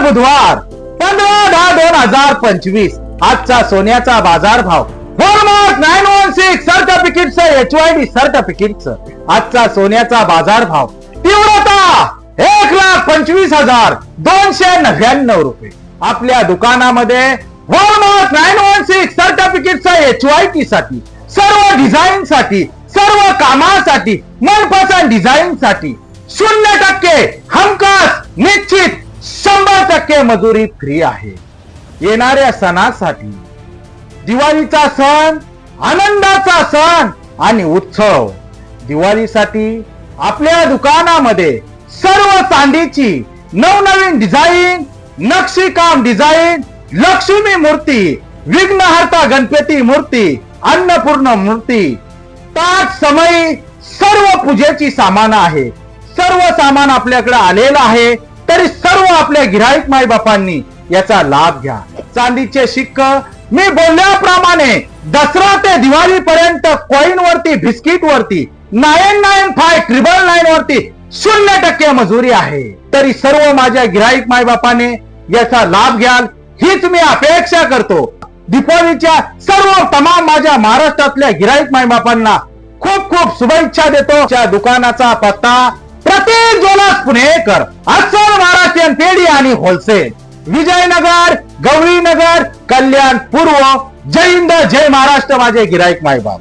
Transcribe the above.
बुधवार 15/10/2025 आजचा सोन्याचा बाजार भाव हॉलमार्क 916 सर्टिफिकेटचं HYD सर्टिफिकेटचं आजचा सोन्याचा बाजार भाव तीव्रता 1,25,299 रुपये. आपल्या दुकानामध्ये हॉलमार्क 916 सर्टिफिकेटचा HYD साठी सर्व डिझाईन साठी सर्व कामासाठी मनपसंत डिझाईन साठी 0% हमखास निश्चित 100% मजुरी फ्री आहे. येणाऱ्या सणासाठी दिवाळीचा सण आनंदाचा सण आणि उत्सव. दिवाळीसाठी आपल्या दुकानामध्ये सर्व चांदीची नवनवीन डिझाईन नक्षीकाम डिझाईन लक्ष्मी मूर्ती विघ्नहर्ता गणपती मूर्ती अन्नपूर्ण मूर्ती ताट समयी सर्व पूजेची सामान आहे. सर्व सामान आपल्याकडे आलेलं आहे. तरी सर्व आपल्या गिऱ्हाईक मायबापांनी याचा लाभ घ्या. चांदीचे शिक्क मी बोलल्याप्रमाणे दसरा ते दिवाळी पर्यंत कॉइन वरती बिस्किट वरती 995,999 वरती 0% मजुरी आहे. तरी सर्व माझ्या गिऱ्हाईक मायबापाने याचा लाभ घ्याल हीच मी अपेक्षा करतो. दीपावलीच्या सर्व तमाम माझ्या महाराष्ट्रातल्या गिऱ्हाईक मायबापांना खूप खूप शुभेच्छा देतो. त्या दुकानाचा पत्ता प्रतीक ज्वेलर्स पुणेकर अस्सल महाराष्ट्रीयन पेढी आणि होलसेल विजयनगर गौरीनगर कल्याण पूर्व. जय हिंद जय महाराष्ट्र माझे गिऱ्हाईक मायबाप.